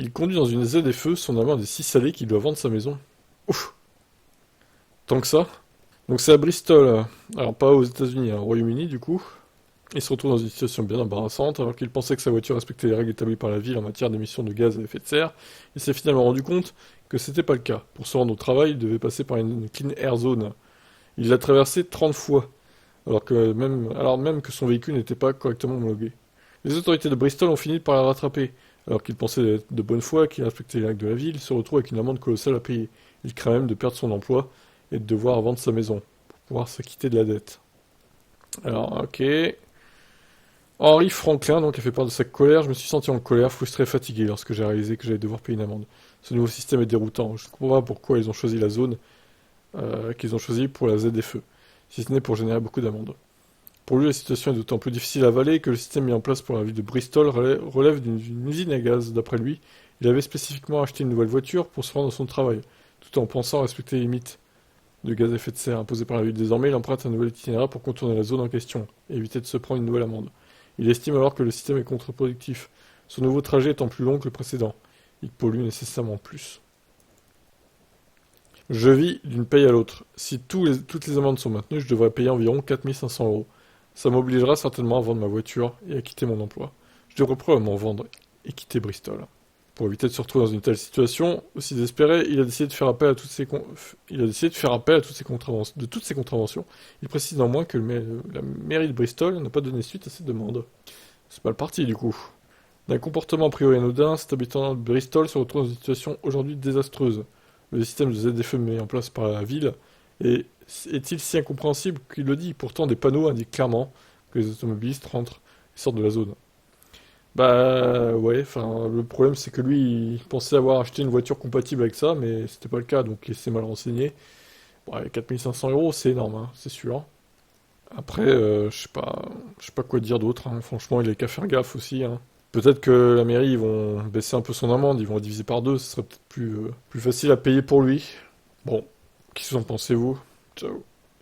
Il conduit dans une ZFE, son amende est si salée qu'il doit vendre sa maison. Ouf, tant que ça. Donc c'est à Bristol, alors pas aux États-Unis, au Royaume-Uni du coup. Il se retrouve dans une situation bien embarrassante, alors qu'il pensait que sa voiture respectait les règles établies par la ville en matière d'émissions de gaz à effet de serre. Il s'est finalement rendu compte que c'était pas le cas. Pour se rendre au travail, il devait passer par une clean air zone. Il l'a traversée 30 fois, alors même que son véhicule n'était pas correctement homologué. Les autorités de Bristol ont fini par la rattraper. Alors qu'il pensait être de bonne foi, qu'il respectait les règles de la ville, il se retrouve avec une amende colossale à payer. Il craint même de perdre son emploi et de devoir vendre sa maison pour pouvoir s'acquitter de la dette. Alors, ok. Henry Franklin donc a fait part de sa colère. Je me suis senti en colère, frustré et fatigué lorsque j'ai réalisé que j'allais devoir payer une amende. Ce nouveau système est déroutant. Je ne comprends pas pourquoi ils ont choisi la zone qu'ils ont choisie pour la ZFE, si ce n'est pour générer beaucoup d'amendes. Pour lui, la situation est d'autant plus difficile à avaler que le système mis en place pour la ville de Bristol relève d'une usine à gaz. D'après lui, il avait spécifiquement acheté une nouvelle voiture pour se rendre à son travail, tout en pensant respecter les limites de gaz à effet de serre imposées par la ville. Désormais, il emprunte un nouvel itinéraire pour contourner la zone en question et éviter de se prendre une nouvelle amende. Il estime alors que le système est contre-productif, son nouveau trajet étant plus long que le précédent. Il pollue nécessairement plus. Je vis d'une paye à l'autre. Si toutes les amendes sont maintenues, je devrais payer environ 4 500 euros. Ça m'obligera certainement à vendre ma voiture et à quitter mon emploi. Je devrais probablement vendre et quitter Bristol. Pour éviter de se retrouver dans une telle situation aussi désespérée, il a décidé de faire appel à toutes ces contraventions. Il précise néanmoins que la mairie de Bristol n'a pas donné suite à ces demandes. C'est pas le parti du coup. D'un comportement a priori anodin, cet habitant de Bristol se retrouve dans une situation aujourd'hui désastreuse. Le système de ZFE mis en place par la ville est-il si incompréhensible qu'il le dit? Pourtant, des panneaux indiquent clairement que les automobilistes rentrent et sortent de la zone. Bah ouais, enfin le problème c'est que lui il pensait avoir acheté une voiture compatible avec ça, mais c'était pas le cas, donc il s'est mal renseigné. Bon, ouais, 4 500 euros c'est énorme, hein, c'est sûr. Après, je sais pas quoi dire d'autre, hein. Franchement, il a qu'à faire gaffe aussi, hein. Peut-être que la mairie, ils vont baisser un peu son amende, ils vont la diviser par deux, ce serait peut-être plus facile à payer pour lui. Bon, qu'est-ce que vous en pensez, vous? Ciao.